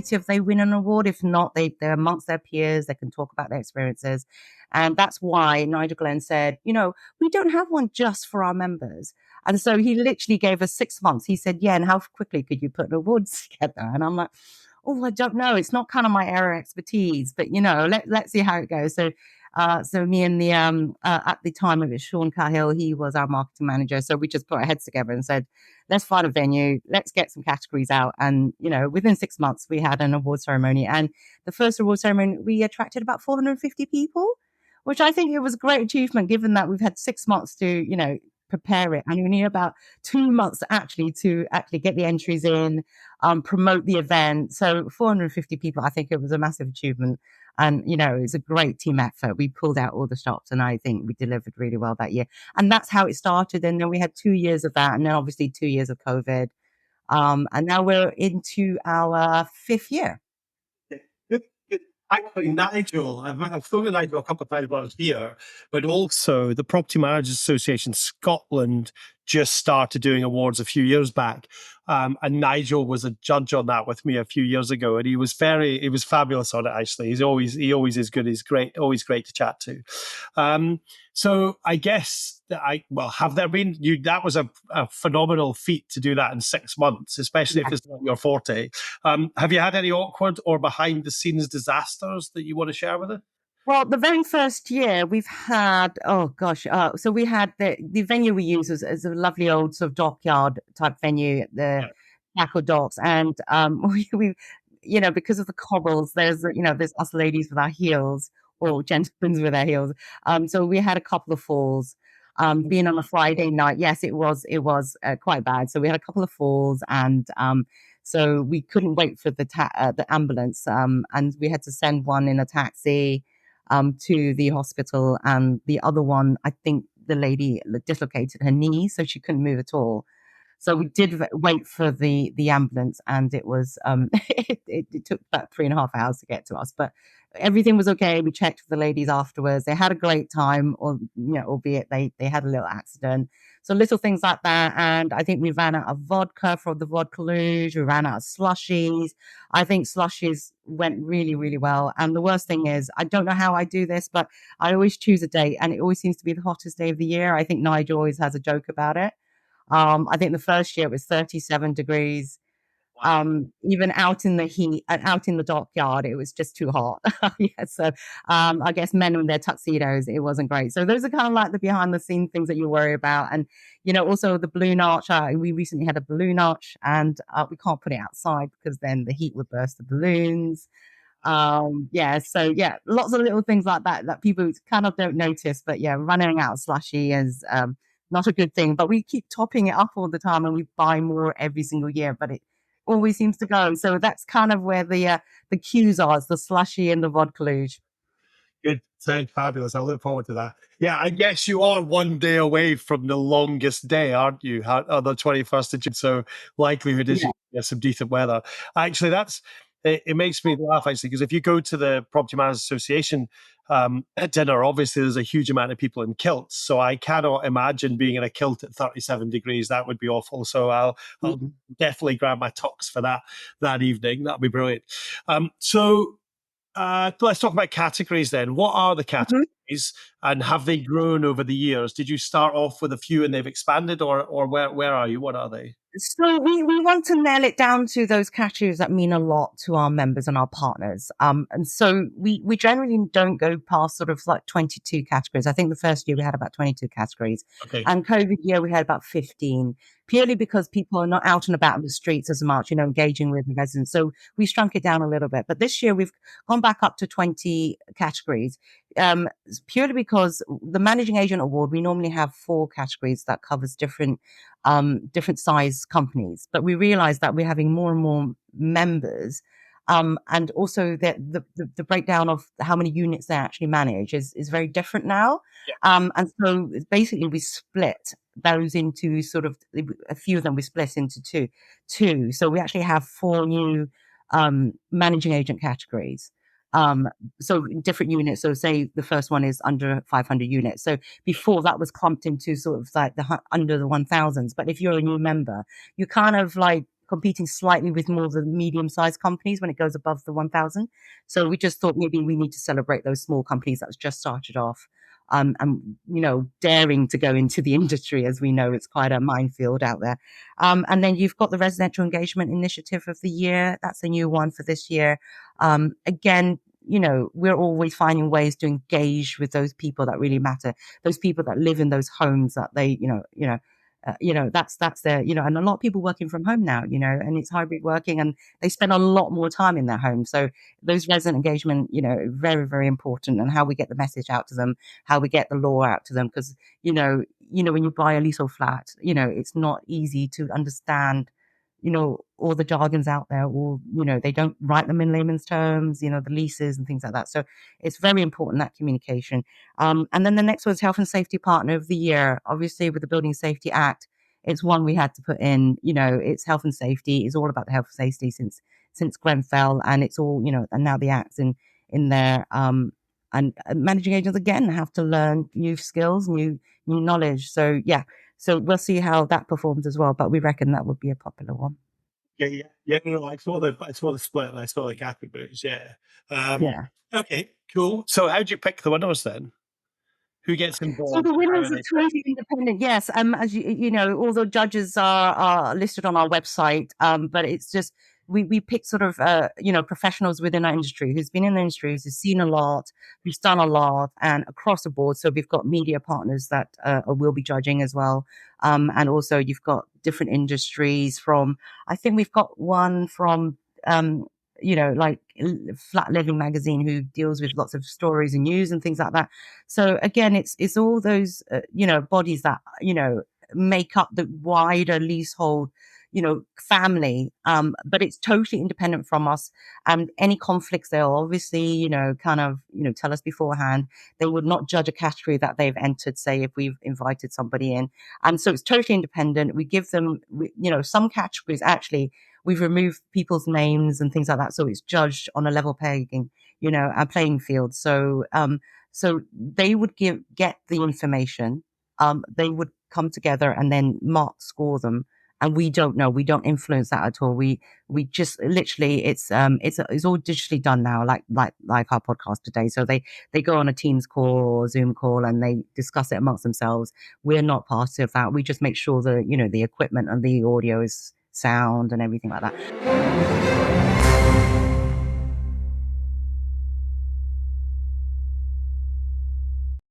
opportunity if they win an award. If not, they're amongst their peers. They can talk about their experiences. And that's why Nigel Glenn said, we don't have one just for our members. And so he literally gave us 6 months. He said, yeah, and how quickly could you put an awards together? And I'm like, oh, I don't know. It's not kind of my area of expertise, but let's see how it goes. So me and the at the time of it, Sean Cahill, he was our marketing manager. So we just put our heads together and said, let's find a venue, let's get some categories out. And within 6 months, we had an award ceremony. And the first award ceremony, we attracted about 450 people, which I think it was a great achievement, given that we've had 6 months to prepare it, and you need about 2 months actually to get the entries in, promote the event. So 450 people, I think it was a massive achievement. And, it was a great team effort. We pulled out all the stops, and I think we delivered really well that year. And that's how it started. And then we had 2 years of that, and then obviously 2 years of COVID. And now we're into our 5th year. Good. Actually, Nigel, I've spoken to Nigel a couple of times while I was here, but also the Property Managers Association Scotland just started doing awards a few years back. And Nigel was a judge on that with me a few years ago, and he was fabulous on it. Actually, he always is good. He's great, always great to chat to. So I guess have there been that was a phenomenal feat to do that in 6 months, especially if it's not your forte. Have you had any awkward or behind the scenes disasters that you want to share with us? Well, the very first year we've had, so we had the venue we use is a lovely old sort of dockyard type venue, the Tackle Docks. And we because of the cobbles, there's us ladies with our heels, or gentlemen with their heels. So we had a couple of falls. Being on a Friday night, yes, it was quite bad. So we had a couple of falls, and so we couldn't wait for the ambulance, and we had to send one in a taxi to the hospital, and the other one, I think the lady dislocated her knee, so she couldn't move at all. So we did wait for the ambulance, and it was it took about 3.5 hours to get to us, but everything was okay. We checked with the ladies afterwards. They had a great time, albeit they had a little accident. So little things like that. And I think we ran out of vodka from the vodka luge. We ran out of slushies. I think slushies went really, really well. And the worst thing is, I don't know how I do this, but I always choose a date, and it always seems to be the hottest day of the year. I think Nigel always has a joke about it. I think the first year it was 37 degrees. Even out in the heat, out in the dockyard, it was just too hot. Yeah, so I guess men in their tuxedos, it wasn't great. So those are kind of like the behind the scene things that you worry about. And also the balloon arch. We recently had a balloon arch, and we can't put it outside because then the heat would burst the balloons. So lots of little things like that people kind of don't notice. But yeah, running out of slushy is not a good thing. But we keep topping it up all the time, and we buy more every single year. But it always seems to go. So that's kind of where the cues are. It's the slushy and the vodka luge. Good. Sounds fabulous. I look forward to that. Yeah, I guess you are one day away from the longest day, aren't you? On the 21st of June. So likelihood is you get some decent weather. Actually, it makes me laugh, actually, because if you go to the Property Managers Association at dinner, obviously there's a huge amount of people in kilts. So I cannot imagine being in a kilt at 37 degrees. That would be awful. So I'll definitely grab my tux for that evening. That'd be brilliant. So let's talk about categories then. What are the categories, and have they grown over the years? Did you start off with a few and they've expanded, or where are you? What are they? So we want to nail it down to those categories that mean a lot to our members and our partners. And so we generally don't go past sort of like 22 categories. I think the first year we had about 22 categories. Okay. And COVID year we had about 15, purely because people are not out and about in the streets as much, engaging with the residents. So we shrunk it down a little bit. But this year we've gone back up to 20 categories. Purely because the Managing Agent Award, we normally have 4 categories that covers different size companies, but we realized that we're having more and more members, and also that the breakdown of how many units they actually manage is very different now. And so basically we split those into sort of a few of them we split into two. So we actually have 4 new managing agent categories. So different units. So say the first one is under 500 units. So before that was clumped into sort of like under the 1000s. But if you're a new member, you kind of like competing slightly with more of the medium-sized companies when it goes above the 1,000. So we just thought maybe we need to celebrate those small companies that's just started off, and daring to go into the industry, as we know it's quite a minefield out there. And then you've got the Residential Engagement Initiative of the Year. That's a new one for this year. Again, we're always finding ways to engage with those people that really matter, those people that live in those homes that they, that's their, and a lot of people working from home now, and it's hybrid working, and they spend a lot more time in their home. So those resident engagement, very, very important, and how we get the message out to them, how we get the law out to them, because when you buy a leasehold flat, it's not easy to understand all the jargons out there, or, they don't write them in layman's terms, the leases and things like that. So it's very important, that communication. And then the next one is Health and Safety Partner of the Year. Obviously, with the Building Safety Act, it's one we had to put in. It's health and safety. It's all about the health and safety since Grenfell, and it's all, and now the acts in there. And managing agents again have to learn new skills, new knowledge. So yeah, so we'll see how that performs as well. But we reckon that would be a popular one. Yeah. No, I saw the split and I saw the categories. Yeah. Yeah. Okay, cool. So how do you pick the winners then? Who gets So involved? the How winners are are they picked? totally independent. Yes, as all the judges are listed on our website. But it's just we pick sort of professionals within our industry who's been in the industry, who's seen a lot, who's done a lot, and across the board. So we've got media partners that will be judging as well, and also you've got different industries from. I think we've got one from. Like Flat Living magazine, who deals with lots of stories and news and things like that. So again, it's all those bodies that make up the wider leasehold family, but it's totally independent from us. And any conflicts, they'll obviously kind of tell us beforehand. They would not judge a category that they've entered, say if we've invited somebody in. And so it's totally independent. We give them some categories, actually we've removed people's names and things like that, so it's judged on a level pegging, a playing field. So they would get the information. They would come together and then score them. And we don't know. We don't influence that at all. We just literally it's all digitally done now, like our podcast today. So they go on a Teams call or Zoom call and they discuss it amongst themselves. We're not part of that. We just make sure that the equipment and the audio is sound and everything like that.